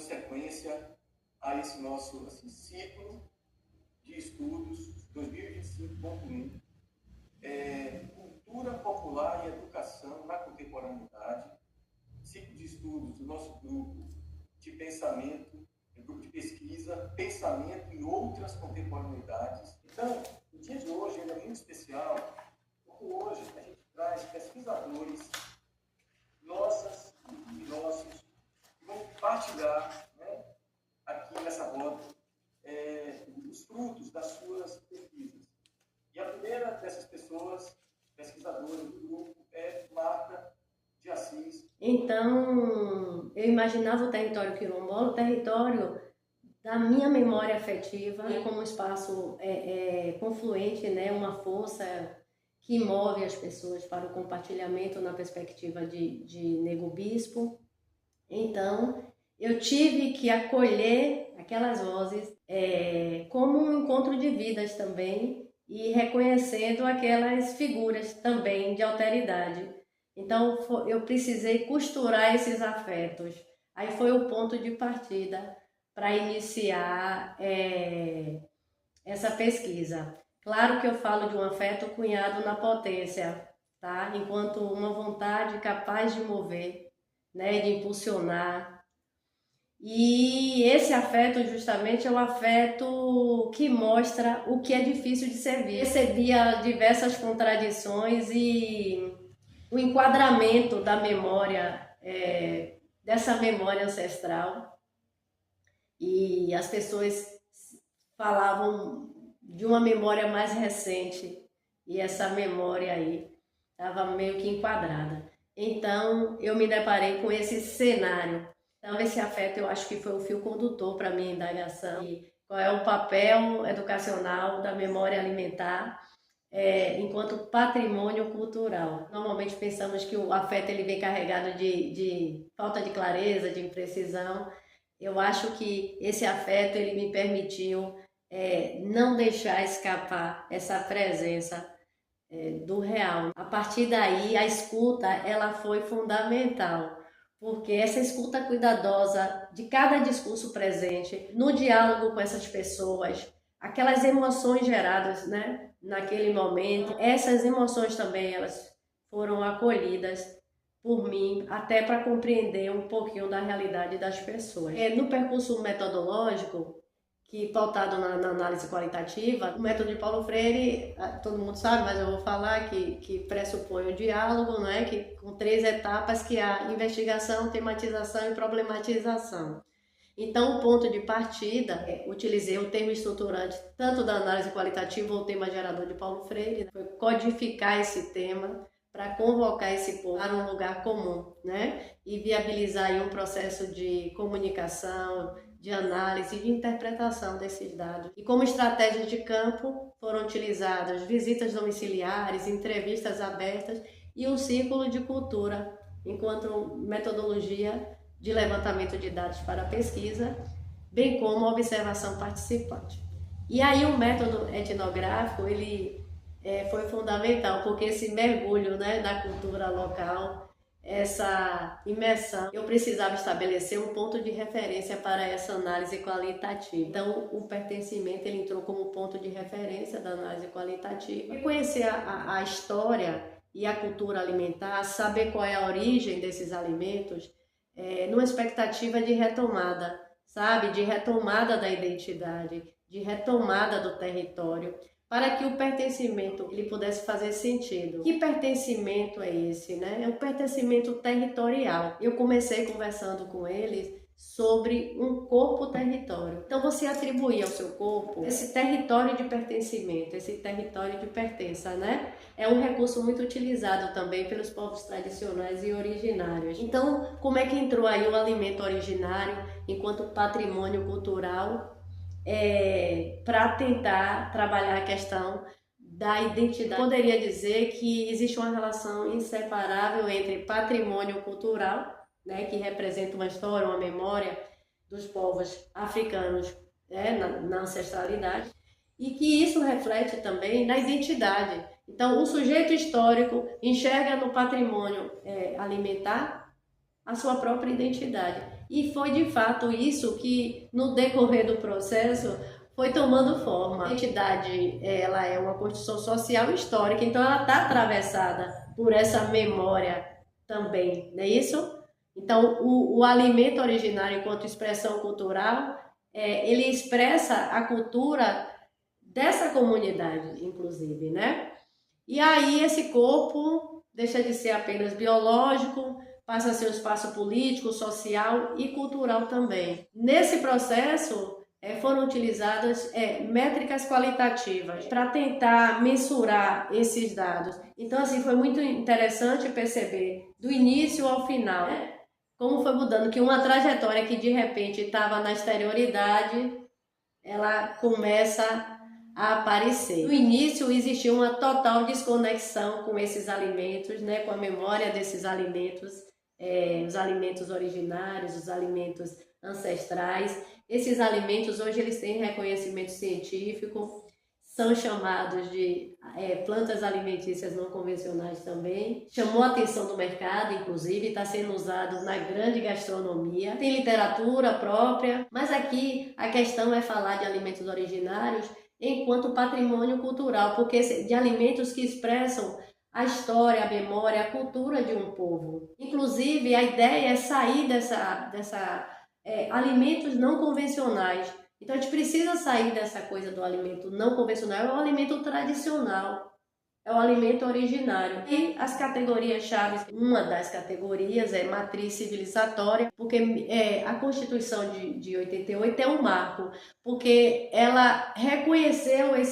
dando sequência a esse nosso ciclo de estudos 2025.1, Cultura Popular e Educação na Contemporaneidade, ciclo de estudos do nosso grupo de pensamento, grupo de pesquisa, pensamento e outras contemporaneidades. Então, o dia de hoje é muito especial, porque hoje a gente traz pesquisadores nossas e nossos que vão partilhar, né, aqui nessa roda os frutos das suas pesquisas. E a primeira dessas pessoas, pesquisadoras do grupo, é Marta de Assis. Então, eu imaginava o território quilombola, o território da minha memória afetiva, como um espaço confluente, né, uma força que move as pessoas para o compartilhamento na perspectiva de Nego Bispo. Então, eu tive que acolher aquelas vozes como um encontro de vidas também e reconhecendo aquelas figuras também de alteridade. Então, eu precisei costurar esses afetos. Aí foi o ponto de partida para iniciar essa pesquisa. Claro que eu falo de um afeto cunhado na potência, tá? Enquanto uma vontade capaz de mover, né, de impulsionar. E esse afeto justamente é o afeto que mostra o que é difícil de servir. Recebia diversas contradições e o enquadramento da memória, dessa memória ancestral. E as pessoas falavam de uma memória mais recente e essa memória aí estava meio que enquadrada. Então eu me deparei com esse cenário. Então esse afeto eu acho que foi o fio condutor para a minha indagação. E qual é o papel educacional da memória alimentar enquanto patrimônio cultural. Normalmente pensamos que o afeto ele vem carregado de falta de clareza, de imprecisão. Eu acho que esse afeto ele me permitiu não deixar escapar essa presença do real. A partir daí, a escuta ela foi fundamental, porque essa escuta cuidadosa de cada discurso presente, no diálogo com essas pessoas, aquelas emoções geradas, né, naquele momento, essas emoções também elas foram acolhidas por mim, até para compreender um pouquinho da realidade das pessoas. No percurso metodológico, que pautado na análise qualitativa, o método de Paulo Freire, todo mundo sabe, mas eu vou falar que pressupõe o diálogo, né, que, com 3 etapas, que é a investigação, tematização e problematização. Então, o ponto de partida, utilizei o termo estruturante tanto da análise qualitativa ou o tema gerador de Paulo Freire, foi codificar esse tema para convocar esse povo para um lugar comum, né? E viabilizar aí um processo de comunicação, de análise e de interpretação desses dados. E como estratégias de campo foram utilizadas visitas domiciliares, entrevistas abertas e um círculo de cultura enquanto metodologia de levantamento de dados para pesquisa, bem como a observação participante. E aí o método etnográfico ele foi fundamental, porque esse mergulho, né, na cultura local, essa imersão, eu precisava estabelecer um ponto de referência para essa análise qualitativa. Então, o pertencimento ele entrou como ponto de referência da análise qualitativa. E conhecer a história e a cultura alimentar, saber qual é a origem desses alimentos, numa expectativa de retomada, sabe? De retomada da identidade, de retomada do território, para que o pertencimento ele pudesse fazer sentido. Que pertencimento é esse, né? É um pertencimento territorial. Eu comecei conversando com eles sobre um corpo-território. Então você atribuir ao seu corpo esse território de pertencimento, esse território de pertença, né? É um recurso muito utilizado também pelos povos tradicionais e originários. Então, como é que entrou aí o alimento originário enquanto patrimônio cultural para tentar trabalhar a questão da identidade? Poderia dizer que existe uma relação inseparável entre patrimônio cultural, né, que representa uma história, uma memória dos povos africanos, na ancestralidade, e que isso reflete também na identidade. Então, o sujeito histórico enxerga no patrimônio alimentar a sua própria identidade. E foi de fato isso que, no decorrer do processo, foi tomando forma. A entidade, ela é uma construção social e histórica, então ela está atravessada por essa memória também, não é isso? Então, o alimento originário, enquanto expressão cultural, ele expressa a cultura dessa comunidade, inclusive, né? E aí esse corpo deixa de ser apenas biológico, passa a ser um espaço político, social e cultural também. Nesse processo, foram utilizadas métricas qualitativas para tentar mensurar esses dados. Então, assim, foi muito interessante perceber do início ao final, como foi mudando, que uma trajetória que de repente estava na exterioridade, ela começa a aparecer. No início existia uma total desconexão com esses alimentos, né, com a memória desses alimentos, os alimentos originários, os alimentos ancestrais. Esses alimentos hoje eles têm reconhecimento científico, são chamados de plantas alimentícias não convencionais também. Chamou a atenção do mercado, inclusive, está sendo usado na grande gastronomia. Tem literatura própria, mas aqui a questão é falar de alimentos originários enquanto patrimônio cultural, porque de alimentos que expressam a história, a memória, a cultura de um povo. Inclusive, a ideia é sair alimentos não convencionais. Então, a gente precisa sair dessa coisa do alimento não convencional, é o alimento tradicional, é o alimento originário. E as categorias chaves, uma das categorias é matriz civilizatória, porque a Constituição de 88 é um marco, porque ela reconheceu esse